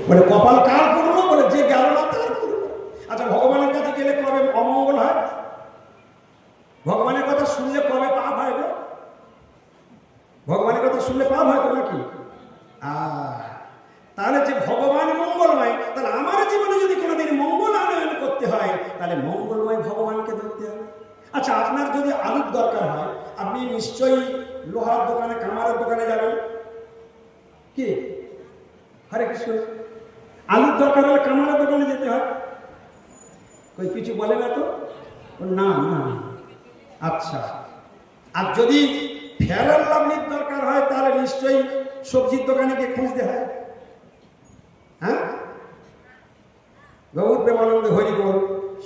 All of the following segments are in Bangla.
বলে কপাল কার করলো? বলে যে গেল না তার করলো। আচ্ছা, ভগবানের কাছে গেলে কবে অমঙ্গল হয়? ভগবানের কথা শুনলে কবে পাপ হয় গো? ভগবানের কথা শুনলে পাপ হয় তো নাকি? তাহলে যে ভগবান মঙ্গলময়, তাহলে আমার জীবনে যদি কোনোদিন মঙ্গল আনয়ন করতে হয়, তাহলে মঙ্গলময় ভগবানকে ধরতে হবে। আচ্ছা, আপনার যদি আলুর দরকার হয়, আপনি নিশ্চয়ই লোহার দোকানে, কামারের দোকানে যাবেন। কি হরে কৃষ্ণ, আলুর দরকার হলে কামারের দোকানে যেতে হয়। কই কিছু বলে না তো? না না। আচ্ছা, আর যদি ফেয়ার অ্যান্ড লাভলির দরকার হয়, তাহলে নিশ্চয়ই সবজির দোকানে গিয়ে খুঁজতে হয়। হ্যাঁ, গৌর প্রেমানন্দ হরি বল,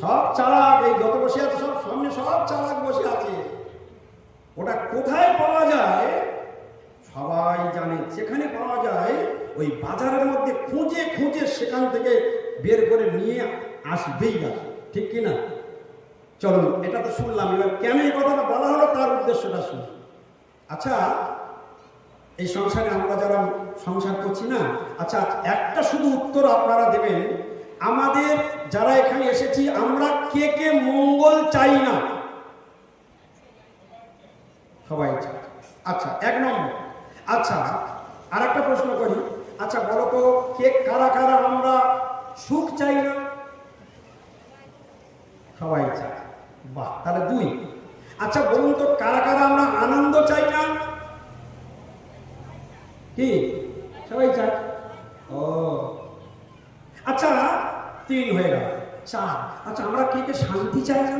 সব চালাক, এই যত বসে আছে সব সামনে সব চালাক বসে আছে। ওটা কোথায় পাওয়া যায় সবাই জানে। যেখানে পাওয়া যায় ওই বাজারের মধ্যে খুঁজে খুঁজে সেখান থেকে বের করে নিয়ে আসবেই না, ঠিক কিনা? চলুন, এটা তো শুনলাম, এবার কেন এই কথাটা বলা হলো তার উদ্দেশ্যটা শুনি। আচ্ছা, এই সংসারে আমরা যারা সংসার করছি না, আচ্ছা একটা শুধু উত্তর আপনারা দেবেন, আমাদের যারা এখানে এসেছি আমরা কে কে মঙ্গল চাই না? সবাই চাই। আচ্ছা, এক নম্বর। আচ্ছা, আর একটা প্রশ্ন করি, আচ্ছা বলো তো, কে কারা কারা আমরা সুখ চাই না? সবাই চায়। বাহ, তাহলে দুই। আচ্ছা বলুন তো, কারা কারা আমরা আনন্দ চাই না? কি সবাই চায়? ও আচ্ছা, তিন হয়ে গেল। চার। আচ্ছা, আমরা কে কে শান্তি চাই না?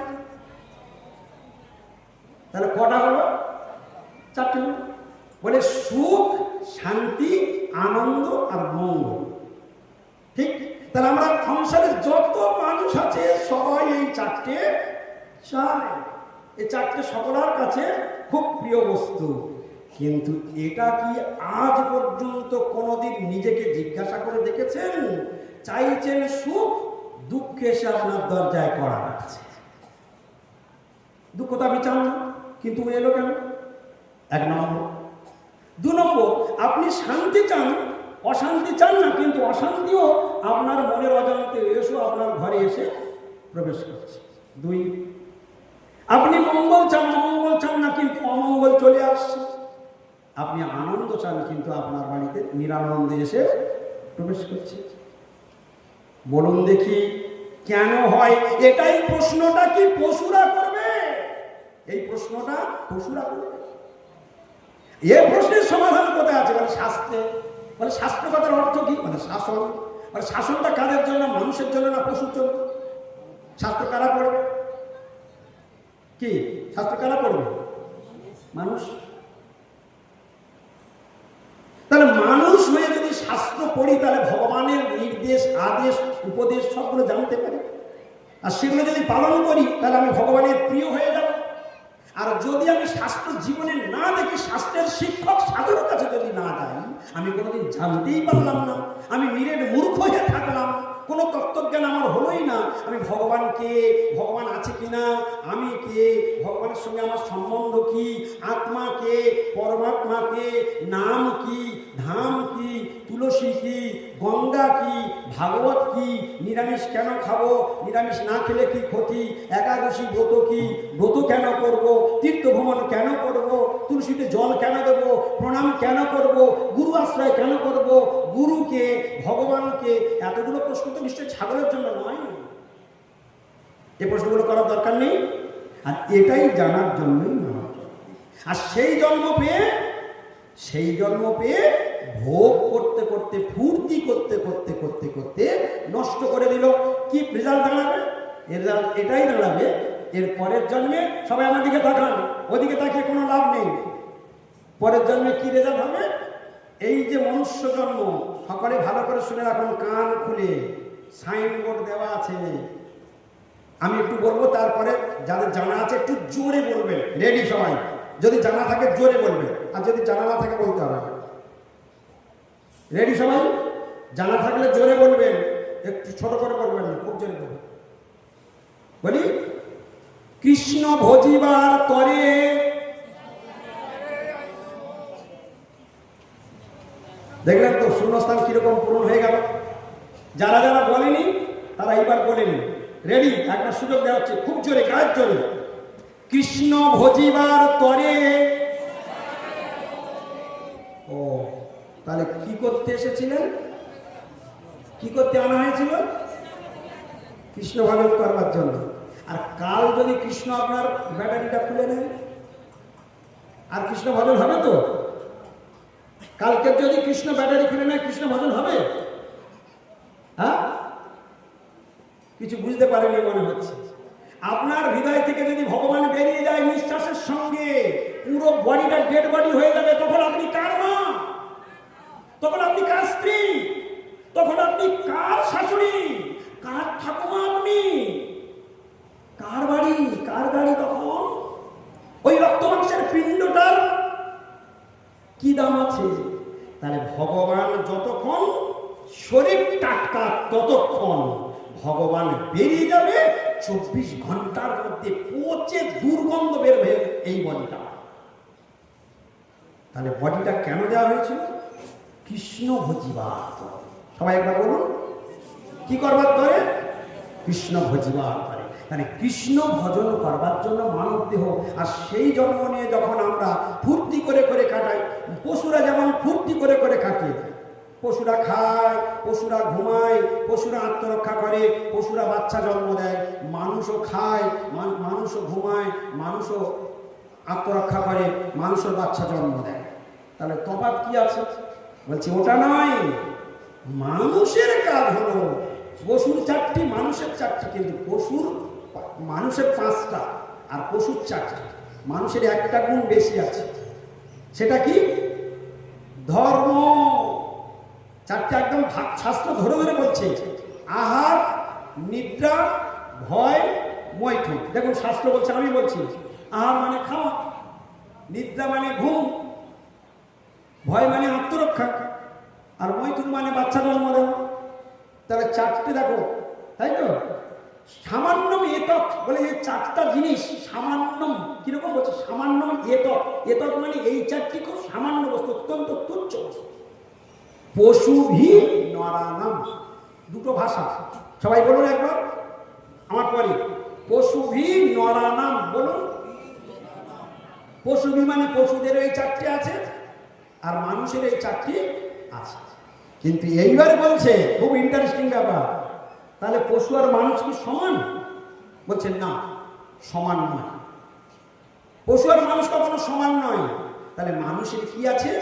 তাহলে কটা হলো? চারটে। বলে সুখ, শান্তি, আনন্দ আর মঙ্গল। ঠিক? তাহলে আমরা সংসারে যত মানুষ আছে সবাই এই চারটে চায়। এই চারটে সকলের কাছে খুব প্রিয় বস্তু। কিন্তু এটা কি আজ পর্যন্ত কোনোদিন নিজেকে জিজ্ঞাসা করে দেখেছেন? চাইছেন সুখ, দুঃখ এসে আপনার দরজায় কড়া রাখছে। দুঃখ তো আমি চান না, কিন্তু এলো কেন? এক নম্বর। দু নম্বর, আপনি শান্তি চান, অশান্তি চান না, কিন্তু অশান্তিও আপনার মনের অজান্তে এসো আপনার ঘরে এসে প্রবেশ করছে। দুই, আপনি মঙ্গল চান, অমঙ্গল চান না, কিন্তু অমঙ্গল চলে আসছে। আপনি আনন্দ চান, কিন্তু আপনার বাড়িতে নিরানন্দে এসে প্রবেশ করছে। বলুন দেখি কেন হয়? এটাই প্রশ্নটা কি পশুরা করবে? এই প্রশ্নটা পশুরা করবে? এই প্রশ্নের সমাধান কোথায় আছে? মানে শাস্ত্রে। মানে শাস্ত্র কথার অর্থ কি? মানে শাসন। মানে শাসনটা কাদের জন্য? মানুষের জন্য না পশুর জন্য? শাস্ত্র কারা পড়বে? কি শাস্ত্র কারা পড়বে? মানুষ। তাহলে মানুষ হয়ে যদি শাস্ত্র পড়ি, তাহলে ভগবানের নির্দেশ, আদেশ, উপদেশ সবগুলো জানতে পারি। আর সেগুলো যদি পালন করি, তাহলে আমি ভগবানের প্রিয় হয়ে যাব। আর যদি আমি শাস্ত্র জীবনে না দেখি, শাস্ত্রের শিক্ষক সাধুর কাছে যদি না যাই, আমি কোনোদিন জানতেই পারলাম না। আমি নিরেট মূর্খ হয়ে থাকলাম, কোনো তত্ত্বজ্ঞান আমার হলোই না। আমি ভগবান কে, ভগবান আছে কিনা, আমি কে, ভগবানের সঙ্গে আমার সম্বন্ধ কি, আত্মা কে, পরমাত্মা কে, নাম কি, ধাম কি, তুলসী কি, গঙ্গা কি, ভাগবত কি, নিরামিষ কেন খাবো, নিরামিষ না খেলে কি ক্ষতি, একাদশী ব্রত কি, ব্রত কেন করব, তীর্থ ভ্রমণ কেন করব, তুলসীতে জল কেন দেব, প্রণাম কেন করব, গুরু আশ্রয় কেন করব, গুরুকে, ভগবানকে, এতগুলো প্রশ্ন তো নিশ্চয়ই ছাগলের জন্য নয়। এই প্রশ্নগুলো করার দরকার নেই। আর এটাই জানার জন্যই মানব। আর সেই জন্ম পেয়ে ভোগ করতে করতে, ফুর্তি করতে করতে করতে করতে নষ্ট করে দিল। কি রেজাল্ট দাঁড়াবে? এর রেজাল্ট এটাই দাঁড়াবে, এর পরের জন্মে, সবাই আমার দিকে তাকান, ওদিকে তাকিয়ে কোনো লাভ নেই। পরের জন্মে কি রেজাল্ট হবে? এই যে মনুষ্য জন্ম, সকলে ভালো করে শুনে রাখুন, কান খুলে, সাইনবোর্ড দেওয়া আছে। আমি একটু বলবো, তারপরে যাদের জানা আছে একটু জোরে বলবেন। রেডি সবাই? যদি জানা থাকে জোরে বলবেন, আর যদি জানা না থাকে বলতে হবে। রেডি সবাই? জানা থাকলে জোরে বলবেন, একটু ছোট করে বলবেন না, খুব জোরে বলবেন। বলি, কৃষ্ণ ভজিবার তরে দেখলেন তো শূন্যস্থান কিরকম পূরণ হয়ে গেল? যারা যারা বলেনি তারা এইবার বলেনি। রেডি? একটা সুযোগ দেওয়া হচ্ছে, খুব জোরে, গায়ের জোরে। কৃষ্ণ ভজিবার তরে। ও, তাহলে কি করতে এসেছিলেন? কি করতে আনা হয়েছিল? কৃষ্ণ ভজন করবার জন্য। আর কাল যদি কৃষ্ণ আপনার ব্যাটারিটা খুলে নেয়, আর কৃষ্ণ ভজন হবে তো? কালকে যদি কৃষ্ণ ব্যাটারি খুলে নেয়, কৃষ্ণ ভজন হবে? হ্যাঁ, কিছু বুঝতে পারেনি মনে হচ্ছে। আপনার হৃদয় থেকে যদি ভগবান বেরিয়ে যায় নিঃশ্বাসের সঙ্গে, পুরো বডিটা ডেড বডি হয়ে যাবে, তখন আপনি কার মা? তখন আপনি কার স্ত্রী? তখন আপনি কার শাশুড়ি? কার ঠাকুমা? আপনি কার বাড়ি, কার গাড়ি? তখন ওই রক্ত মাংসের পিণ্ডটার কি দাম আছে? তাহলে ভগবান যতক্ষণ শরীর টাটকা, ততক্ষণ ভগবান বেরিয়ে যাবে 24 ঘন্টার মধ্যে, পচে দুর্গন্ধ বের হয়ে এই বডিটা। তাহলে বডিটা কেন দেওয়া হয়েছিল? কৃষ্ণ ভজিবার। সবাই একবার বলুন, কি করবার করে? কৃষ্ণ ভজিবার করে। মানে কৃষ্ণ ভজন করবার জন্য মানব দেহ। আর সেই জন্ম নিয়ে যখন আমরা ফুর্তি করে করে কাটাই, পশুরা যেমন ফুর্তি করে করে কাটে, পশুরা খায়, পশুরা ঘুমায়, পশুরা আত্মরক্ষা করে, পশুরা বাচ্চা জন্ম দেয়, মানুষও খায়, মানুষও ঘুমায়, মানুষও আত্মরক্ষা করে, মানুষের বাচ্চা জন্ম দেয়। তাহলে তফাৎ কি আছে? বলছি ওটা নয়, মানুষের কাজ হলো পশুর 4টি, মানুষের 4টি। কিন্তু মানুষের 5টা আর পশুর 4টা। মানুষের একটা গুণ বেশি আছে, সেটা কি? ধর্ম। 4টা একদম শাস্ত্র ধরে ধরে বলছে। আহার, নিদ্রা, ভয়, মৈথুন। দেখুন শাস্ত্র বলছে, আমি বলছি। আহার মানে খাওয়া, নিদ্রা মানে ঘুম, ভয় মানে আত্মরক্ষা, আর মৈথুন মানে বাচ্চা জন্ম দেওয়া। তাহলে 4টে দেখো, তাই তো? সামান্য এতক বলে, যে 4টা জিনিস সামান্য, কিরকম বলছে? সামান্য এতক। এতক মানে এই 4টি খুব সামান্য বস্তু, অত্যন্ত তুচ্ছ বস্তু। পশুভি নরানাম, দুটো ভাষা। সবাই বলুন একবার আমার পরে, পশুভি নরানাম বলুন। পশুভি মানে পশুদের এই 4টি আছে, আর মানুষের এই 4টি আছে। কিন্তু এইবার বলছে খুব ইন্টারেস্টিং ব্যাপার, তাহলে পশু আর মানুষ কি সমান? বলছেন না, সমান নয়। পশু আর মানুষ কখনো সমান নয়। তাহলে মানুষের কি আছে?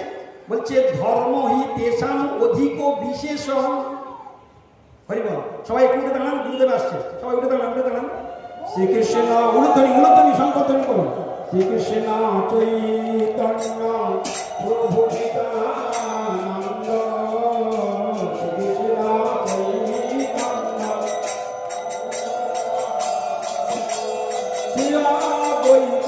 বলছে ধর্ম হি তেষাম অধিক বিশেষ। হরিবল। সবাই একটু উঠে দাঁড়ান, গুরুদেব আসছে। সবাই উঠে দাঁড়ান, উঠে দাঁড়ান। শ্রীকৃষ্ণ উলধ্বনি সংকীর্তন করুন। শ্রীকৃষ্ণ চৈতন্য প্রভু নিত্যানন্দ, শ্রীকৃষ্ণ চৈতন্য শ্রী অদ্বৈত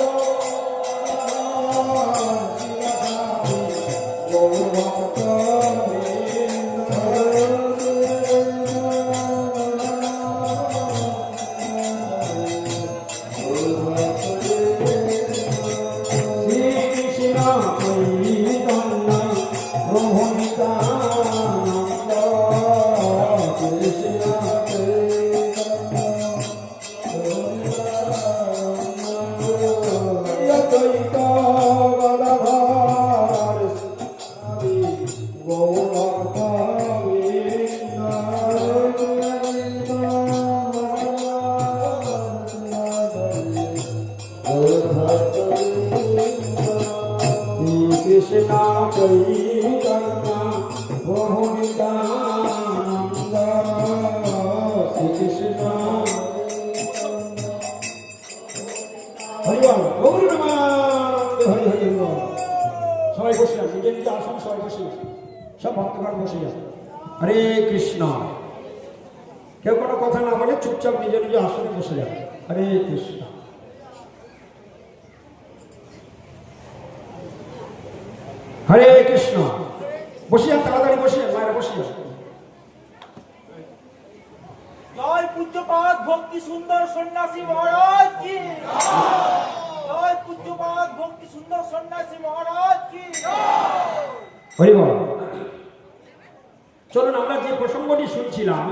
সবাই বসে আছে, নিজে নিজে আসুন, সবাই বসে আছে, সব ভক্তগণ বসে আছে। হরে কৃষ্ণ। কেউ কোনো কথা না বলে চুপচাপ নিজে নিজে আসনে বসে যাবে। হরে কৃষ্ণ। হরে কৃষ্ণ। বসে যান, তাড়াতাড়ি বসে যান, মায়েরা বসে যান। জয় পূজ্যপাদ ভক্তি সুন্দর সন্ন্যাসী মহারাজ কি জয়। পূজ্যপাদ ভক্তি সুন্দর সন্ন্যাসী মহারাজ কি জয়। হরি বল। চলুন আমরা যে প্রসঙ্গটি শুনছি বলছিলাম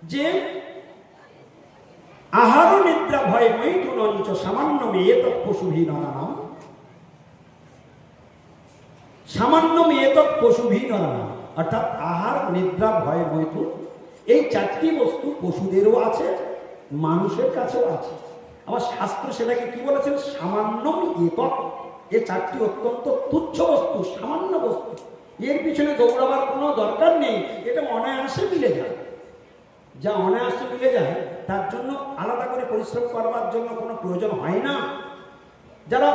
যে আহার নিদ্রা ভয় মৈথুনঞ্চ সামান্য মেয়ে তৎপশুভি নরানাম, সামান্য মেয়ে তৎপশুভি নরানাম, অর্থাৎ আহার নিদ্রা ভয় মৈথুন এই চারটি বস্তু পশুদেরও আছে, মানুষের কাছেও আছে। আবার শাস্ত্র সেটাকে কি বলেছেন? সামান্য এতৎ। এ চারটি অত্যন্ত তুচ্ছ বস্তু, সামান্য বস্তু, এর পিছনে দৌড়াবার কোনো দরকার নেই, এটা অনায়াসে মিলে যায়। যা অনায়াসে মিলে যায় তার জন্য আলাদা করে পরিশ্রম করবার জন্য কোনো প্রয়োজন হয় না। যারা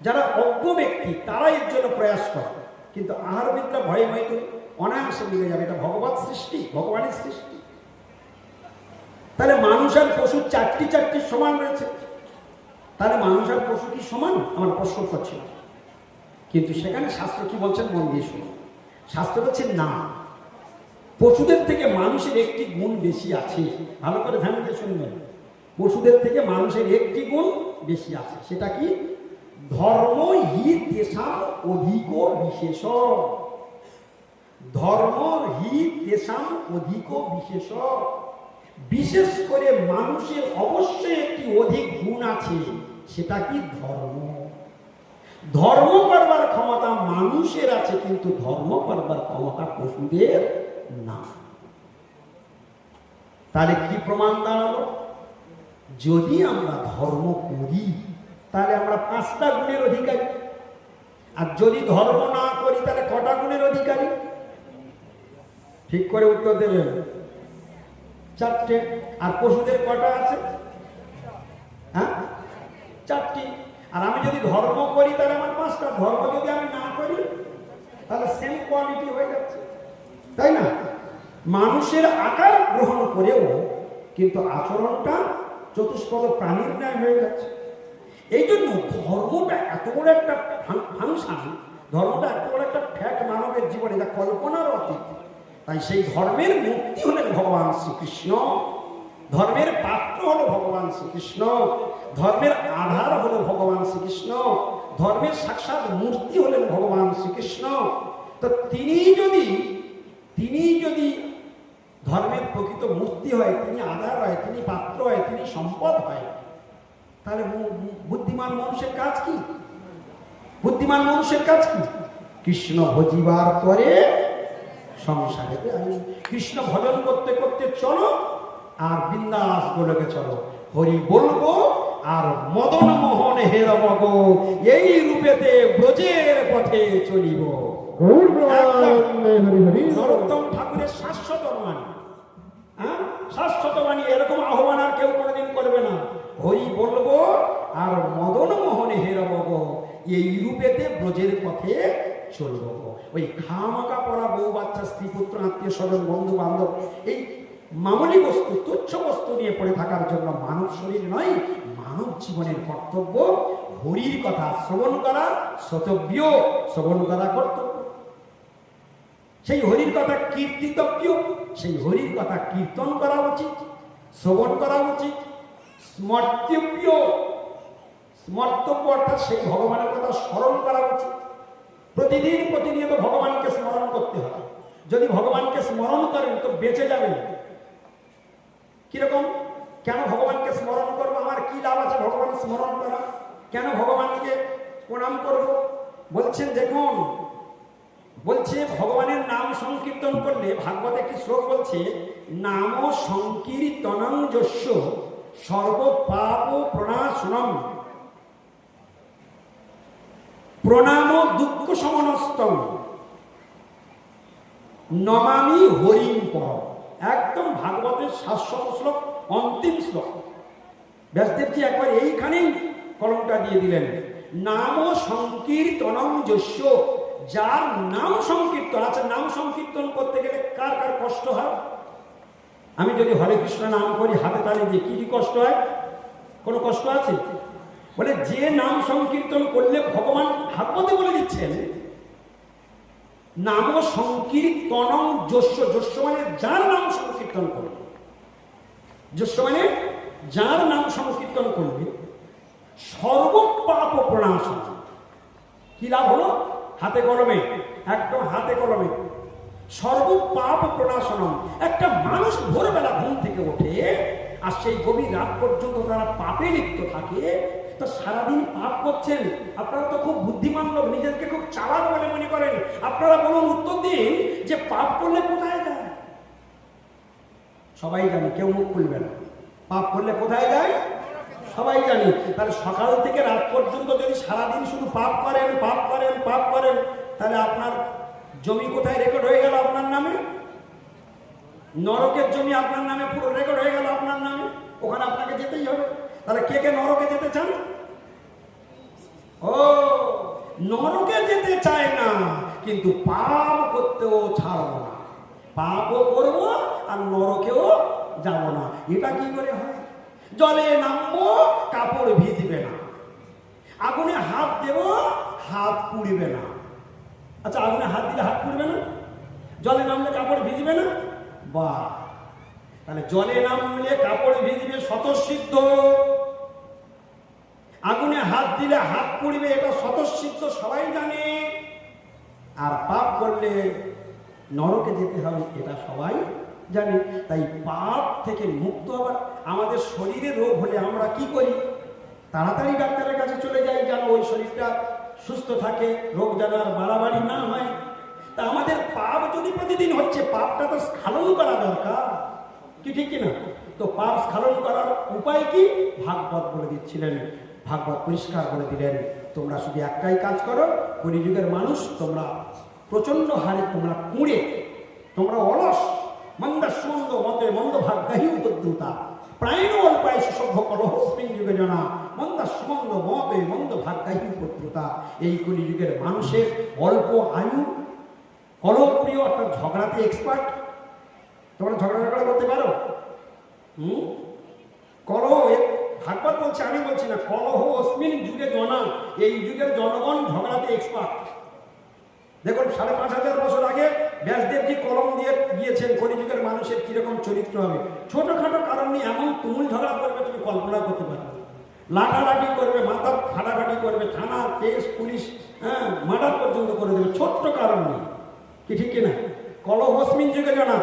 যারা অজ্ঞ ব্যক্তি তারা এর জন্য প্রয়াস করে, কিন্তু আহার বিদ্যা ভয় হয়তো অনায়াসে মিলে যাবে। এটা ভগবত সৃষ্টি, ভগবানের সৃষ্টি। তাহলে মানুষ আর পশু চারটি সমান রয়েছে। তাহলে মানুষ আর পশু কি সমান? আমার প্রশ্ন করছে। কিন্তু সেখানে শাস্ত্র কি বলছেন মন দিয়ে শুনুন। শাস্ত্র বলছেন না, পশুদের থেকে মানুষের একটি গুণ বেশি আছে। ভালো করে ধ্যান দিয়ে শুনবেন। পশুদের থেকে মানুষের একটি গুণ বেশি আছে। সেটা কি? ধর্ম হি তেষাম অধিক বিশেষ। ধর্ম হি তেষাম অধিক বিশেষ। বিশেষ করে মানুষের অবশ্যই একটি অধিক গুণ আছে, সেটা কি? ধর্ম। ধর্ম করবার ক্ষমতা মানুষের আছে, কিন্তু ধর্ম করবার ক্ষমতা পশুদের না। তাহলে কি প্রমাণ দাঁড়ালো? যদি আমরা ধর্ম করি তাহলে আমরা 5টা গুণের অধিকারী, আর যদি ধর্ম না করি তাহলে কটা গুণের অধিকারী? ঠিক করে উত্তর দেবেন। 4টে। আর পশুদের কটা আছে? হ্যাঁ, 4টি। আর আমি যদি ধর্ম করি তাহলে আমার 5টা। ধর্ম যদি আমি না করি তাহলে সেম কোয়ালিটি হয়ে যাচ্ছে, তাই না? মানুষের আকার গ্রহণ করেও কিন্তু আচরণটা চতুষ্পদ প্রাণীর ন্যায় হয়ে যাচ্ছে। এই জন্য ধর্মটা এত বড় একটা ফাংশন, ধর্মটা এত বড় একটা ফ্যাক্ট মানবের জীবনে, যা কল্পনার অতীত। তাই সেই ধর্মের মূর্তি হলেন ভগবান শ্রীকৃষ্ণ, ধর্মের পাত্র হলো ভগবান শ্রীকৃষ্ণ, ধর্মের আধার হলো ভগবান শ্রীকৃষ্ণ, ধর্মের সাক্ষাৎ মূর্তি হলেন ভগবান শ্রীকৃষ্ণ। তো তিনি যদি ধর্মের প্রকৃত মূর্তি হয়, তিনি আধার হয়, তিনি পাত্র হয়, তিনি সম্পদ হয়, তাহলে বুদ্ধিমান মানুষের কাজ কি? বুদ্ধিমান মানুষের কাজ কি? কৃষ্ণ ভজিবার পরে সংসারে কৃষ্ণ ভজন করতে করতে চলো, আর বৃন্দাস গোলকে চলো, হরি বলবো আর মদন মোহন হেরব গো, এই রূপেতে ব্রজের পথে চলিব। নরোত্তম ঠাকুরের শাশ্বত বাণী, শাশ্বত বাণী। এরকম আহ্বান আর কেউ কোনোদিন করবে না। হরি বলবো আর মদন মোহনে হেরব গো, এই রূপেতে ব্রজের পথে চলব। ওই খামাকা পড়া বউ বাচ্চা, স্ত্রী পুত্র আত্মীয় স্বজন বন্ধু বান্ধব, এই মামুলি বস্তু, তুচ্ছ বস্তু নিয়ে পড়ে থাকার জন্য মানব শরীর নয়, মানব জীবনের কর্তব্য হরির কথা শ্রবণ করা, শ্রোতব্য, শ্রবণ করা কর্তব্য। সেই হরির কথা কীর্তিতব্য, সেই হরির কথা কীর্তন করা উচিত, শ্রবণ করা উচিত, স্মর্তব্য, স্মর্তব্য অর্থাৎ সেই ভগবানের কথা স্মরণ করা উচিত। প্রতিদিন প্রতিনিয়ত ভগবানকে স্মরণ করতে হবে। যদি ভগবানকে স্মরণ করেন তো বেঁচে যাবেন। কিরকম? কেন ভগবানকে স্মরণ করবো? আমার কি লাভ আছে ভগবান স্মরণ করা? কেন ভগবানকে প্রণাম করব? বলছেন দেখুন, বলছে ভগবানের নাম সংকীর্তন করলে, ভাগবতে একটি শ্লোক বলছে, নাম সংকীর্তনং যস্য সর্ব পাপ প্রণাশনম প্রণাম দুঃখ সমনস্তম নমামি হরিম পর। একদম ভাগবতের 700 শ্লোক, অন্তিম শ্লোক। ব্যাসদেবজি একবার এইখানেই কলমটা দিয়ে দিলেন। নাম সংকীর্তনং যস্য, যার নাম সংকীর্তন। আচ্ছা, নাম সংকীর্তন করতে গেলে কার কার কষ্ট হয়? আমি যদি হরে কৃষ্ণ নাম করি, হাতে তালি দিয়ে, কি কি কষ্ট হয়? কোনো কষ্ট আছে? বলে যে নাম সংকীর্তন করলে ভগবান ভাগবতে বলে দিচ্ছেন, নাম সংকীর্তনং যস্য, যস্য মানে যার নাম সংকীর্তন করবে, যস্য মানে যার নাম সংকীর্তন করবে, সর্ব পাপ প্রণাশন। কি লাভ হলো? হাতে কলমে, একদম হাতে কলমে। সর্ব পাপ প্রণাশনম। একটা মানুষ ভোরবেলা ঘুম থেকে ওঠে আর সেই গভীর রাত পর্যন্ত তারা পাপে লিপ্ত থাকে, তো সারাদিন পাপ করছেন। আপনারা তো খুব বুদ্ধিমান লোক, নিজেকে খুব চালাক বলে মনে করেন। আপনারা বলুন, উত্তর দিন যে পাপ করলে কোথায় যায়? সবাই জানি, কেউ মুখ খুলবে না। পাপ করলে কোথায় যায় সবাই জানি। তাহলে সকাল থেকে রাত পর্যন্ত যদি সারাদিন শুধু পাপ করেন, পাপ করেন, পাপ করেন, তাহলে আপনার জমি কোথায় রেকর্ড হয়ে গেল আপনার নামে? নরকের জমি আপনার নামে পুরো রেকর্ড হয়ে গেল আপনার নামে। ওখানে আপনাকে যেতেই হবে। তাহলে কে কে নরকে যেতে চান? ও, নরকে যেতে চায় না, কিন্তু পাপ করতেও ছাড়বো না। পাপও করবো আর নরকেও যাব না। এটা কি করে হয়? জলে নামবো, কাপড় ভিজবে না। আগুনে হাত দেব, হাত পুড়বে না। আচ্ছা, আগুনে হাত দিলে হাত পুড়বে না, জলে নামলে কাপড় ভিজবে না? বাহ, তাহলে জলে নামলে কাপড় ভিজবে স্বতঃসিদ্ধ, আগুনে হাত দিলে হাত পুড়বে এটা স্বতঃসিদ্ধ, সবাই জানে। আর পাপ করলে নরকে যেতে হবে এটা সবাই জানি। তাই পাপ থেকে মুক্ত হবার, আমাদের শরীরে রোগ হলে আমরা কি করি? তাড়াতাড়ি ডাক্তারের কাছে চলে যাই, যেন ওই শরীরটা সুস্থ থাকে, রোগ যেন আর বাড়াবাড়ি না হয়। তা আমাদের পাপ যদি প্রতিদিন হচ্ছে, পাপটা তো স্খলন করা দরকার, কি ঠিক কিনা? তো পাপ স্খলন করার উপায় কি? ভাগবত বলে দিচ্ছিলেন, ভাগবত পরিষ্কার করে দিলেন, তোমরা শুধু একটাই কাজ করো। কলিযুগের মানুষ তোমরা প্রচন্ড হারে তোমরা কুঁড়ে, তোমরা অলস, মন্দাসমন্দ মতে মন্দ ভাগ্যাহী উপদ্রুতা প্রায়ণ অল্পায় সভ্য কলহস্মিন যুগে জানা মন্দাসমন্দ মতে মন্দ ভাগ্যাহী উপদ্রুতা। এই কলিযুগের মানুষের অল্প আয়ু, কলহপ্রিয় অর্থাৎ ঝগড়াতে এক্সপার্ট। তোমরা ঝগড়া করতে পারো? কলহ, ভাগবত বলছে, আমি বলছি না। কলহ অস্মিন যুগে জনা, এই যুগের জনগণ ঝগড়াতে এক্সপার্ট। দেখুন, ৫,৫০০ বছর আগে ব্যাসদেবজি কলম দিয়ে গিয়েছেন কলিযুগের মানুষের কিরকম চরিত্র হবে। ছোটখাটো কারণ নিয়ে এমন তুমুল ঝগড়া করবে তুমি কল্পনা করতে পারবে। লাঠালাঠি করবে, মাথা ফাটাফাটি করবে, থানা কেস পুলিশ, মার্ডার পর্যন্ত করে দেবে ছোট্ট কারণ নেই, কি ঠিক কিনা? কলহ অস্মিন যুগে জানা।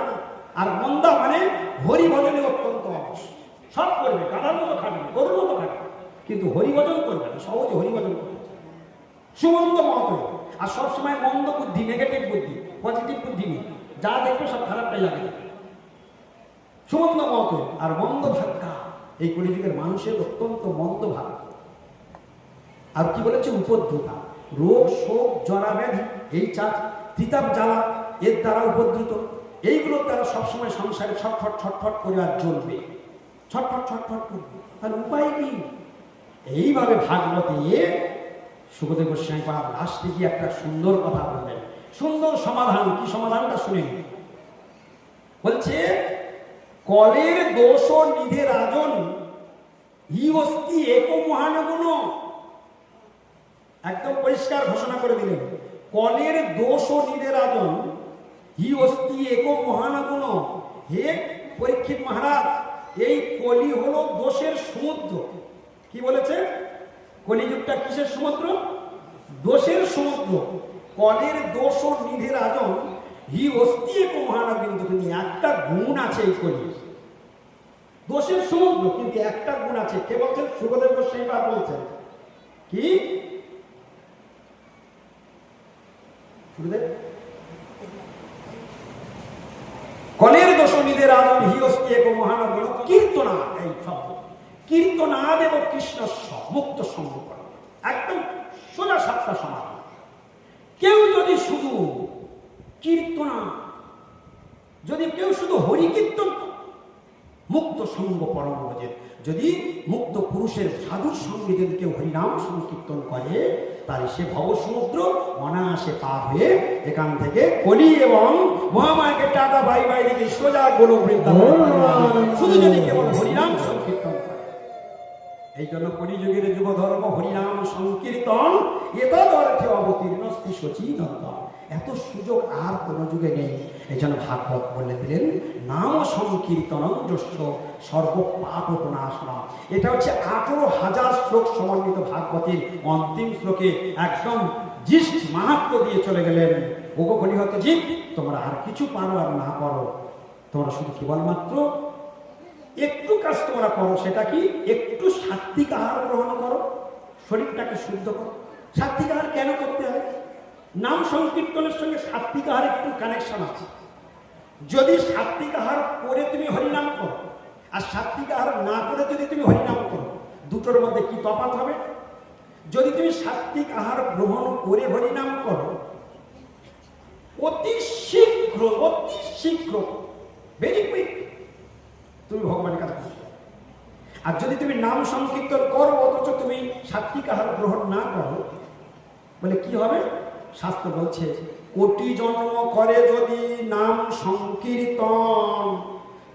আর মন্দা মানে হরিভজনে অত্যন্ত অবশ, সব করবে, কাটার মতো খাটবে, গরুর মতো খাটবে, কিন্তু হরিভজন করবে না, সহজে হরিভজন করবে। সুমন্দ মত, আর সবসময় মন্দ বুদ্ধি, নেগেটিভ বুদ্ধি, পজিটিভ বুদ্ধি নেই। যা দেখবে সব খারাপটাই লাগে। সুমন্দ মত আর মন্দ ভাগ্যা, এই কলিযুগের মানুষের অত্যন্ত মন্দ ভাগ্য। আর কি বলেছে? উপদ্রুতা, রোগ শোক জরা ব্যাধি, এই চার তিতাব জ্বালা এর দ্বারা উপদ্রুত। এইগুলোর দ্বারা সবসময় সংসারে ছটফট ছটফট করে আর জ্বলবে, ছটফট ছটফট করবে। তার উপায় কি? এইভাবে ভাগবতে সুখদেব গোস্বামী পাদ লাস্টে গিয়ে একটা সুন্দর কথা বললেন, সুন্দর সমাধান। কি সমাধানটা শুনে বলছে, কলের দোষ নিধে রাজন হি অস্তি এক মহানগুণ। একদম পরিষ্কার ঘোষণা করে দিলেন, কলের দোষ নিধে রাজন হি অস্তি এক মহানগুণ। হে পরীক্ষিত মহারাজ, এই কলি হলো দোষের সমুদ্র। কি বলেছে? কলিযুগটা কিসের সমুদ্র? দোষের সমুদ্র। কলের দোষ নিধে রাজন হি অস্তি এক মহানগুণ। কিন্তু একটা গুণ আছে এই কলি, দোষের সমুদ্র, কিন্তু একটা গুণ আছে। কে বলছেন? সুখদেব গোস্বামী পাদ বলছেন। কি? কলের দোষ নিধে রাজন হি অস্তি এক মহানগুণ কীর্তনা। এই শব্দ কীর্তনা দেব কৃষ্ণ মুক্ত সঙ্গ করে, একদম সোজা সাতটা সমাধান। কেউ যদি শুধু কীর্তনা, যদি কেউ শুধু হরি কীর্তন, মুক্ত সঙ্গ পরম বোঝে। যদি মুক্ত পুরুষের সাধুর সঙ্গে যদি কেউ হরিনাম সংকীর্তন করে, তাহলে সে ভবসমুদ্র অনায়াসে পার হয়ে এখান থেকে কলি এবং মহামায়াকে টাটা বাই বাই দিকে সোজা গোলক বৃন্দাবন, শুধু যদি কেবল হরিনাম সংকীর্তন করে। এই জন্য কলিযুগের যুগ ধর্ম হরিনাম সংকীর্তন এতদ অর্থে অবতীর্ণ শ্রী সচিনন্দন। এত সুযোগ আর কোন যুগে নেই। এই জন্য ভাগবত বলে দিলেন, নাম সংকীর্তন যশ্চ সর্ব পাপ প্রণাশনম। এটা হচ্ছে 18,000 শ্লোক সমন্বিত ভাগবতের অন্তিম শ্লোকে একদম জিষ্ট মাহাত্ম্য দিয়ে চলে গেলেন ওগো কলিহত জীব, তোমরা আর কিছু পারো আর না পারো, তোমরা শুধু কেবলমাত্র একটু কাজ তোমরা করো। সেটা কি? একটু সাত্বিক আহার গ্রহণ করো, শরীরটাকে শুদ্ধ করো। সাত্বিক আহার কেন করতে হয়? নাম সংকীর্তনের সঙ্গে সাত্বিক আহার একটু কানেকশন আছে। যদি সাত্বিক আহার করে তুমি হরিনাম করো আর সাত্বিক আহার না করে যদি তুমি হরিনাম করো, দুটোর মধ্যে কি তফাৎ হবে? যদি তুমি সাত্বিক আহার গ্রহণ করে হরিনাম করো, অতি শীঘ্র ভেরি কুইক তুমি ভগবানের কাছে পৌঁছে যাবে। আর যদি তুমি নাম সংকীর্তন করো অথচ তুমি সাত্বিক আহার গ্রহণ না করো, বলে কি হবে? শাস্ত্র বলছে, কোটি জন্ম করে যদি নাম সংকীর্তন,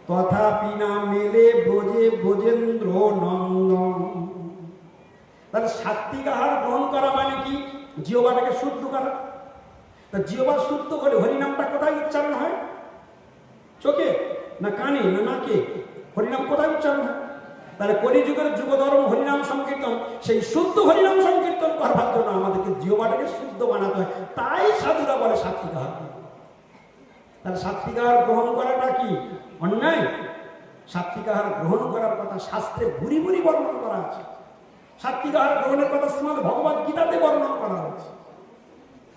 তথাপি না মেলে ব্রজে ব্রজেন্দ্র নন্দন। তাহলে সাত্বিক আহার গ্রহণ করা মানে কি? জিহ্বাটাকে শুদ্ধ করা। তা জিহ্বা শুদ্ধ করে হরিনামটা কোথায় উচ্চারণ হয়? চোখে না কানে না নাকে? হরিনাম কোথায় উচ্চারণ হয়? তাহলে কলিযুগের যুগধর্ম হরিনাম সংকীর্তন, সেই শুদ্ধ হরিনাম সংকীর্তন করবার জন্য আমাদেরকে জিহ্বাটাকে শুদ্ধ বানাতে হয়। তাই সাধুরা বলে সাত্বিক আহার। তাহলে সাত্বিক আহার গ্রহণ করাটা কি অন্যায়? সাত্বিক আহার গ্রহণ করার কথা শাস্ত্রে ভুরি ভুরি বর্ণনা করা আছে। সাত্বিক আহার গ্রহণের কথা শ্রীমদ্ ভগবদ গীতাতে বর্ণনা করা হয়েছে।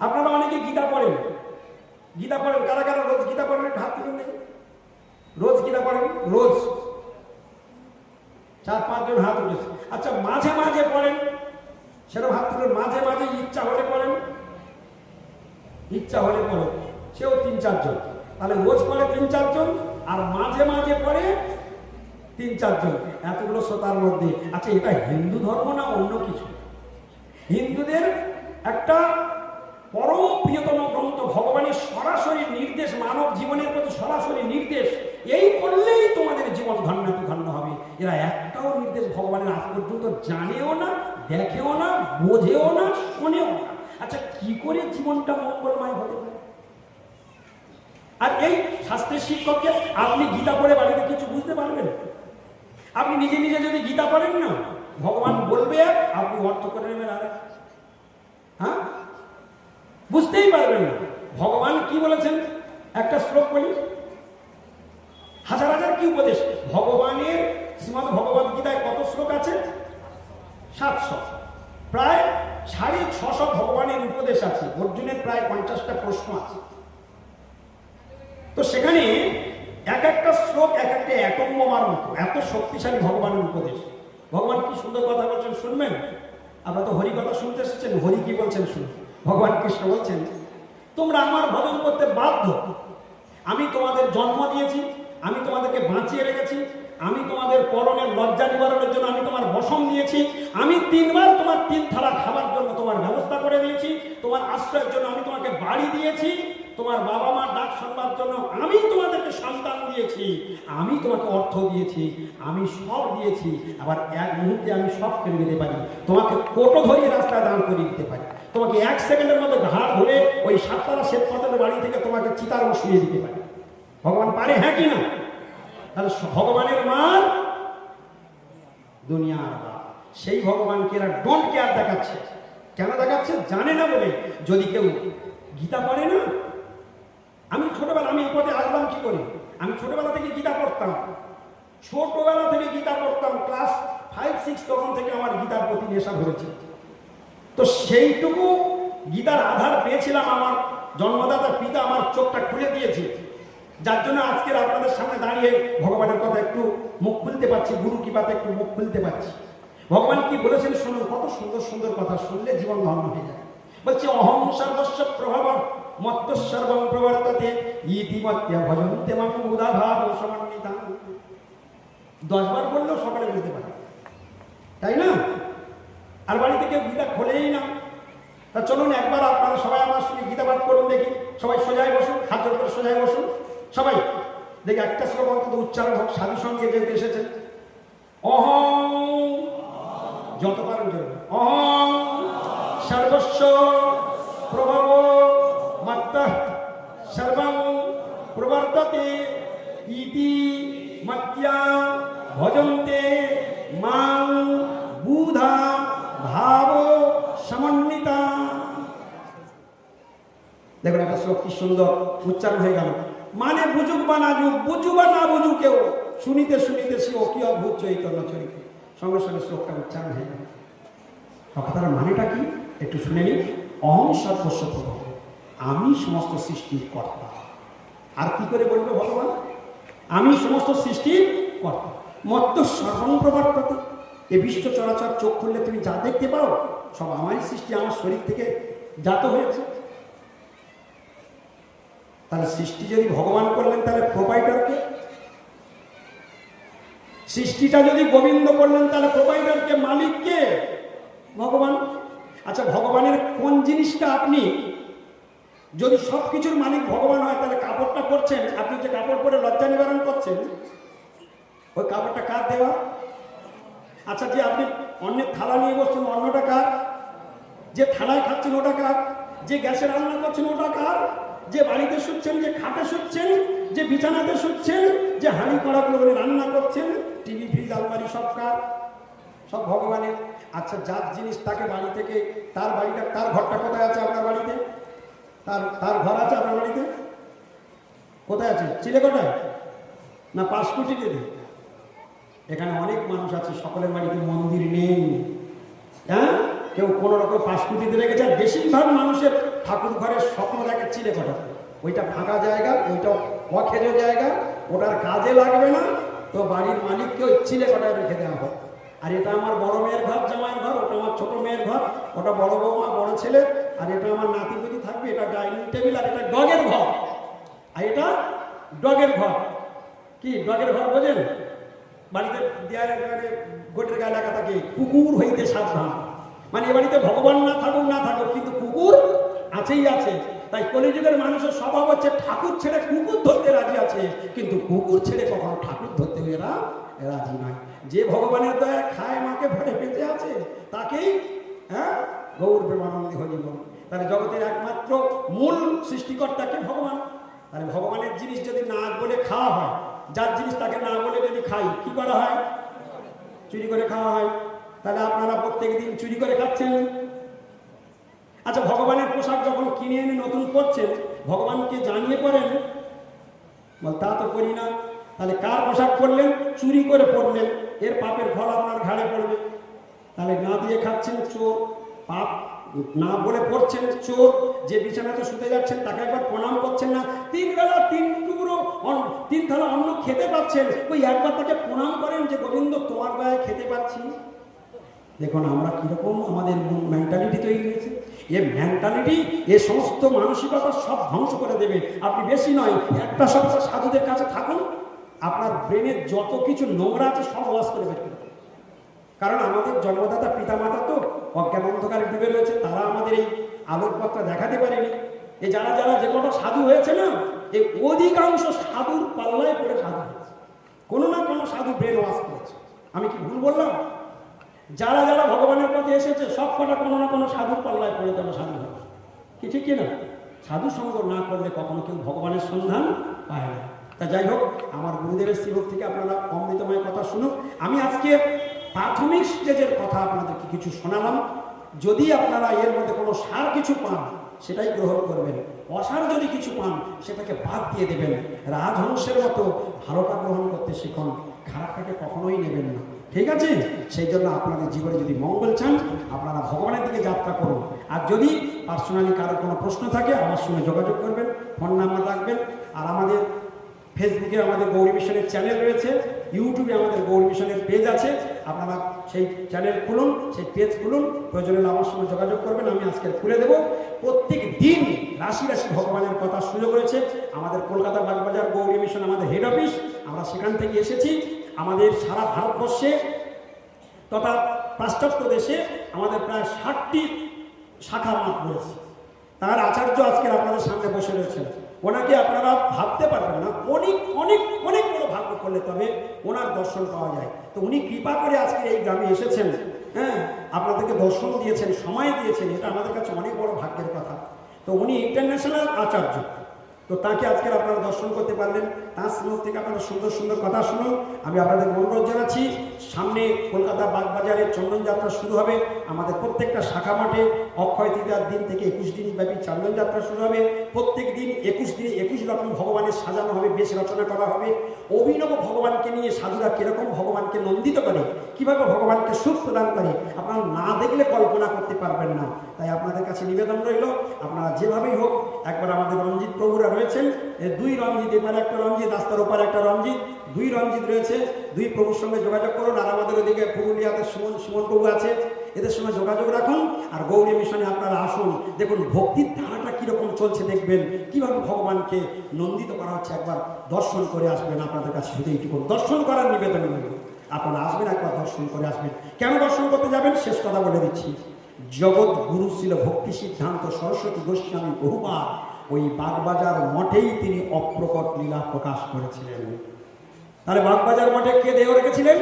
আপনারা অনেকে গীতা পড়েন, গীতা পড়েন। কারা কারা রোজ গীতা পড়েন? হাত তুলুন দেখি। রোজ গীতা পড়েন? রোজ 4-5 জন হাত উঠেছে। আচ্ছা, মাঝে মাঝে পড়েন? সেরকম হাত তুলুন। মাঝে মাঝে ইচ্ছা হলে পড়েন? ইচ্ছা হলে পড়েন, সেও 3-4 জন। তাহলে রোজ পড়ে 3-4 জন, আর মাঝে মাঝে পড়ে 3-4 জন। এতগুলো শ্রোতার মধ্যে, আচ্ছা এটা হিন্দু ধর্ম না অন্য কিছু? হিন্দুদের একটা পরম প্রিয়তম গ্রন্থ, ভগবানের সরাসরি নির্দেশ, মানব জীবনের প্রতি সরাসরি নির্দেশ, এই করলেই তোমাদের জীবন ধন্যাতি ধন্য হবে। এরা একটাও নির্দেশ ভগবানের আজ পর্যন্ত জানেও না, দেখেও না, বোঝেও না, শোনেও না। আচ্ছা, কি করে জীবনটা মঙ্গলময় হতে পারে? আর এই শাস্ত্রের শিক্ষককে আপনি গীতা পড়ে বাড়িতে কিছু বুঝতে পারবেন? আপনি নিজে নিজে যদি গীতা পড়েন না, ভগবান বলবে আপনি অর্থ করে নেবেন আর হ্যাঁ, বুঝতেই পারবেন না ভগবান কি বলেছেন। একটা শ্লোক বলি, হাজার হাজার কি উপদেশ। ভগবানের শ্রীমদ্ ভগবদ গীতায় কত শ্লোক আছে? 700। প্রায় 650 ভগবানের উপদেশ আছে। অর্জুনের প্রায় 50টা প্রশ্ন আছে। তো সেখানে এক একটা শ্লোক এক একটা অ্যাটম বোমার মতো, এত শক্তিশালী ভগবানের উপদেশ। ভগবান কি সুন্দর কথা বলছেন, শুনবেন? আপনারা তো হরি কথা শুনতে এসেছেন, হরি কি বলছেন শুনুন। ভগবান কৃষ্ণ বলছেন, তোমরা আমার ভজন করতে বাধ্য। আমি তোমাদের জন্ম দিয়েছি, আমি তোমাদেরকে বাঁচিয়ে রেখেছি, আমি তোমাদের পরনের লজ্জা নিবারণের জন্য আমি তোমার বসন দিয়েছি, আমি 3 বার তোমার 3 থালা খাবার জন্য তোমার ব্যবস্থা করে দিয়েছি, তোমার আশ্রয়ের জন্য আমি তোমাকে বাড়ি দিয়েছি, তোমার বাবা মার ডাক শুনবার জন্য আমি তোমাদেরকে সন্তান দিয়েছি, আমি তোমাকে অর্থ দিয়েছি, আমি সব দিয়েছি। আবার এক মুহূর্তে আমি সব কেড়ে নিতে পারি। তোমাকে কোটো ধরিয়ে রাস্তায় দাঁড় করিয়ে দিতে পারি। তোমাকে 1 সেকেন্ডের মধ্যে ঘাড় ধরে ওই 7তলা শ্বেতপাথরের বাড়ি থেকে তোমাকে চিতার বসিয়ে দিতে পারি। ভগবান পারে, হ্যাঁ কি না? তাহলে ভগবানের মার দুনিয়ার বাপ। সেই ভগবানকে এরা ডোন্ট কেয়ার দেখাচ্ছে। কেন দেখাচ্ছে? জানে না বলে। যদি কেউ গীতা পড়ে না, আমি এই পথে আসলাম কি করে? আমি ছোটবেলা থেকে গীতা পড়তাম, ক্লাস 5-6 তখন থেকে আমার গীতার প্রতি নেশা ধরেছে। তো সেইটুকু গীতার আধার পেয়েছিলাম, আমার জন্মদাতা পিতা আমার চোখটা খুলে দিয়েছে, যার জন্য আজকের আপনাদের সামনে দাঁড়িয়ে ভগবানের কথা একটু মুখ খুলতে পারছি, গুরু কৃপাতে একটু মুখ খুলতে পারছি। ভগবান কি বলেছেন শুনুন, কত সুন্দর সুন্দর কথা, শুনলে জীবন ধন্য হয়ে যায়। বলছে, অহং সর্বস্ব প্রভাব মত্ত সর্বং প্রবর্ততে ইতিমত্যা ভজন্তে মাং মুদা ভাব সমন্বিতা। 10 বার বললেও সকালে বুঝতে পারে, তাই না? আর বাড়িতে কেউ গীতা খোলেই না। তা চলুন একবার আপনারা সবাই আমার সঙ্গে গীতা পাঠ করুন দেখি। সবাই সোজায় বসুন, হাত জোর করে সোজায় বসুন। সবাই দেখি একটা শ্লোক অন্তত উচ্চারণ হোক, সাধু সঙ্গে যেহেতু এসেছেন। অহং, যত পারেন চলবে, অহং সর্বস্ব প্রভব মত্তঃ সর্বং প্রবর্ততে ইতি মত্যা ভজন্তে মাং বুধা ভাব সমন্বিতা। দেখুন একটা শ্লোক কি সুন্দর উচ্চারণ হয়ে গেল। মানে বুঝুক বা না বুঝুক বা না বুঝুক কেউ, শুনিতে শুনিতে সে কি অদ্ভুত চৈতন্য চরিত্র, সঙ্গে সঙ্গে শ্লোকটা উচ্চারণ হয়ে গেল। কথাটার মানেটা কি একটু শুনে নিন। অহং সর্বস্ব প্রভু, আমি সমস্ত সৃষ্টির কর্তা। আর কি করে বলবো ভগবান, আমি সমস্ত সৃষ্টির কর্তা। মত্ত সর্বং প্রবর্ততে, এ বিশ্ব চরাচর চোখ খুললে তুমি যা দেখতে পাও সব আমারই সৃষ্টি, আমার শরীর থেকে জাত হয়েছে। তাহলে সৃষ্টি যদি ভগবান করলেন তাহলে প্রোভাইডারকে, সৃষ্টিটা যদি গোবিন্দ করলেন তাহলে প্রোভাইডারকে, মালিককে ভগবান। আচ্ছা ভগবানের কোন জিনিসটা আপনি, যদি সব কিছুর মালিক ভগবান হয় তাহলে কাপড়টা পরছেন, আপনি যে কাপড় পরে লজ্জা নিবারণ করছেন ওই কাপড়টা কার দেওয়া? আচ্ছা যে আপনি অন্যের থালা নিয়ে বসছেন অন্যটা কার? যে থালায় খাচ্ছেন ওটা কার? যে গ্যাসে রান্না করছেন ওটা কার? যে বাড়িতে শুচ্ছেন, যে খাটে শুচ্ছেন, যে বিছানাতে শুচ্ছেন, যে হাঁড়ি কড়াগুলো রান্না করছেন, টিভি ফ্রিজ আলমারি সব কার? সব ভগবানের। আচ্ছা যার জিনিস তাকে বাড়ি থেকে, তার বাড়িটা, তার ঘরটা কোথায় আছে আপনার বাড়িতে? তার ঘর আছে আপনার বাড়িতে? কোথায় আছে? চিলেকোঠায় না পাঁচকুটিতে? এখানে অনেক মানুষ আছে সকলের বাড়িতে মন্দির নেই। হ্যাঁ, কেউ কোনো রকম পাঁচকুটিতে রেখেছে। আর বেশিরভাগ মানুষের ঠাকুর ঘরের স্বপ্ন দেখে চিলেকোঠা, ওইটা ফাঁকা জায়গা, ওইটা অখেজ জায়গা, ওটার কাজে লাগবে না, তো বাড়ির মালিককে ওই চিলেকোঠায় রেখে দেওয়া হয়। আর এটা আমার বড় মেয়ের ঘর, জামাইয়ের ঘর, ওটা আমার ছোট মেয়ের ঘর, ওটা বড় বৌমা, বড় ছেলে, আর এটা আমার নাতিপুতি থাকবে, এটা ডাইনিং টেবিল, আর এটা ডগের ঘর, আর এটা ডগের ঘর। কি ডগের ঘর বোঝেন? বাড়িতে দেয়ালে গোটের গায়ে লেখা থাকে কুকুর হইতে সাবধান। মানে এ বাড়িতে ভগবান না থাকুক কিন্তু কুকুর আছেই আছে। তাই কলিযুগের মানুষের স্বভাব হচ্ছে ঠাকুর ছেড়ে কুকুর ধরতে রাজি আছে, কিন্তু কুকুর ছেড়ে কখনো ঠাকুর ধরতে এরা রাজি নয়। যে ভগবানের দয়া খায় মাকে ভরে বেঁচে আছে তাকেই গৌর প্রেমানন্দে হয়ে জীবন। তাহলে জগতের একমাত্র মূল সৃষ্টিকর্তাকে ভগবান। তাহলে ভগবানের জিনিস যদি না বলে খাওয়া হয়, যার জিনিস তাকে না বলে যদি খাই, কি করা হয়? চুরি করে খাওয়া হয়। তাহলে আপনারা প্রত্যেক দিন চুরি করে খাচ্ছেন। আচ্ছা ভগবানের পোশাক যখন কিনে এনে নতুন করছেন, ভগবানকে জানিয়ে পড়েন? বল তা তো করি না। তাহলে কার পোশাক পরলেন? চুরি করে পড়লেন, এর পাপের ফল আপনার ঘাড়ে পড়বে। তাহলে না দিয়ে খাচ্ছেন চোর, পাপ না বলে পড়ছেন চোর। যে বিছানাতে শুতে যাচ্ছেন তাকে একবার প্রণাম করছেন না। 3 বেলা 3 টুকরো 3 থালা অন্ন খেতে পাচ্ছেন, ওই একবার তাকে প্রণাম করেন যে গোবিন্দ তোমার গায়ে খেতে পাচ্ছি। দেখুন আমরা কিরকম আমাদের মেন্টালিটি তৈরি হয়েছে। এ মেন্টালিটি, এ সমস্ত মানসিকতা সব ধ্বংস করে দেবে। আপনি বেশি নয়, একটা সপ্তাহ সাধুদের কাছে থাকুন, আপনার ব্রেনের যত কিছু নোংরা আছে সব ওয়াশ করে বের করবে। কারণ আমাদের জন্মদাতা পিতামাতা তো অজ্ঞান অন্ধকারে ডুবে রয়েছে, তারা আমাদের এই আলোর পথটা দেখাতে পারেনি। এই যারা যে কটা সাধু হয়েছে না, এই অধিকাংশ সাধুর পাল্লায় পড়ে সাধু হয়েছে। কোনো না কোনো সাধু ব্রেন ওয়াশ করেছে। আমি কি ভুল বললাম? যারা ভগবানের পথে এসেছে সব কটা কোনো না কোনো সাধুর পাল্লায় পড়ে তারা সাধু হয়েছে। কি ঠিক কিনা? সাধু সঙ্গ না করলে কখনো কেউ ভগবানের সন্ধান পায় না। তা যাই হোক, আমার গুরুদেবের শ্রীমুখ থেকে আপনারা অমৃতময় কথা শুনুন। আমি আজকে প্রাথমিক স্টেজের কথা আপনাদেরকে কিছু শোনালাম। যদি আপনারা এর মধ্যে কোনো সার কিছু পান সেটাই গ্রহণ করবেন, অসার যদি কিছু পান সেটাকে বাদ দিয়ে দেবেন। রাজহংসের মতো ভালোটা গ্রহণ করতে শিখুন, খারাপটাকে কখনোই নেবেন না। ঠিক আছে? সেই জন্য আপনাদের জীবনে যদি মঙ্গল চান আপনারা ভগবানের দিকে যাত্রা করুন। আর যদি পার্সোনালি কারো কোনো প্রশ্ন থাকে আমার সঙ্গে যোগাযোগ করবেন, ফোন নাম্বার রাখবেন। আর আমাদের ফেসবুকে আমাদের গৌরী মিশনের চ্যানেল রয়েছে, ইউটিউবে আমাদের গৌরী মিশনের পেজ আছে। আপনারা সেই চ্যানেল খুলুন, সেই পেজ খুলুন, প্রয়োজনে আমার সঙ্গে যোগাযোগ করবেন, আমি আজকে খুলে দেবো। প্রত্যেক দিন রাশি রাশি ভগবানের কথা সুযোগ রয়েছে। আমাদের কলকাতা বাগবাজার গৌরী মিশন আমাদের হেড অফিস, আমরা সেখান থেকে এসেছি। আমাদের সারা ভারতবর্ষে তথা পাশ্চাত্য দেশে আমাদের প্রায় 60টি শাখা মাঠ রয়েছে। তার আচার্য আজকের আপনাদের সামনে বসে রয়েছেন। ওনাকে আপনারা ভাবতে পারবেন না, অনেক অনেক অনেক বড় ভাগ্য করলে তবে ওনার দর্শন পাওয়া যায়। তো উনি কৃপা করে আজকে এই গ্রামে এসেছেন, আপনাদেরকে দর্শন দিয়েছেন, সময় দিয়েছেন, এটা আমাদের কাছে অনেক বড় ভাগ্যের কথা। তো উনি ইন্টারন্যাশনাল আচার্য, তো তাকে আজকে আপনারা দর্শন করতে পারলেন, তার স্মৃতি থেকে আপনারা সুন্দর সুন্দর কথা শুনুন। আমি আপনাদের অনুরোধ জানাচ্ছি, সামনে কলকাতা বাগবাজারের চন্দন যাত্রা শুরু হবে। আমাদের প্রত্যেকটা শাখা মাঠে অক্ষয় তৃতীয়ার দিন থেকে 21 দিন ব্যাপী চন্দন যাত্রা শুরু হবে। প্রত্যেক দিন 21 দিনে 21 রকম ভগবানের সাজানো হবে, বেশ রচনা করা হবে। অভিনব ভগবানকে নিয়ে সাধুরা কিরকম ভগবানকে নন্দিত করে, কিভাবে ভগবানকে সুখ প্রদান করে, আপনারা না দেখলে কল্পনা করতে পারবেন না। তাই আপনাদের কাছে নিবেদন রইল, আপনারা যেভাবেই হোক একবার আমাদের রঞ্জিত প্রভুরা রয়েছেন, দুই রঞ্জিত, এপারে একটা রঞ্জিত, রাস্তার ওপারে একটা রঞ্জিত, দুই রঞ্জিত রয়েছে, দুই প্রভুর সঙ্গে যোগাযোগ করুন। আর আমাদের ওদিকে পুরুলিয়াতে সুমন প্রভু আছে, এদের সঙ্গে যোগাযোগ রাখুন। আর গৌরী মিশনে আপনারা আসুন, দেখুন ভক্তির ধারাটা কিরকম চলছে, দেখবেন কিভাবে ভগবানকে নন্দিত করা হচ্ছে। একবার দর্শন করে আসবেন, আপনাদের কাছে শুধু এইটুকু দর্শন করার নিবেদন রইল। আপনারা আসবেন, একবার দর্শন করে আসবেন। কেন দর্শন করতে যাবেন শেষ কথা বলে দিচ্ছি। জগৎ গুরু ছিল ভক্তি সিদ্ধান্ত সরস্বতী গোস্বামী বহুবার ওই বাগবাজার মঠেই তিনি অপ্রকট লীলা প্রকাশ করেছিলেন। তাহলে বাগবাজার মঠে কে দেহ রেখেছিলেন?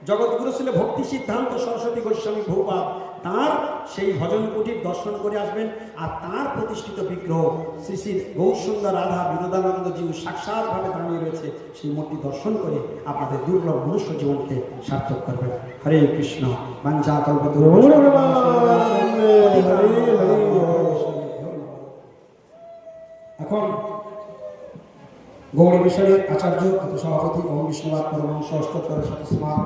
জগৎগুরু ছিল ভক্তি সিদ্ধান্ত সরস্বতী গোস্বামী বহুবার। তার সেই ভজন কুটির দর্শন করে আসবেন। আর তার প্রতিষ্ঠিত বিগ্রহ শ্রী শ্রী গৌরসুন্দর রাধা বিনোদানন্দ জীব সাক্ষাৎভাবে দাঁড়িয়ে রয়েছে, সেই মূর্তি দর্শন করে আপনাদের দুর্লভ মনুষ্য জীবনকে সার্থক করবেন। হরে কৃষ্ণ। বাঞ্ছা কল্পতরু। এখন গৌরী মিশনের আচার্য সভাপতি ওম বিষ্ণুবাদ পরমহংস অষ্টোত্তর শতস্মাৎ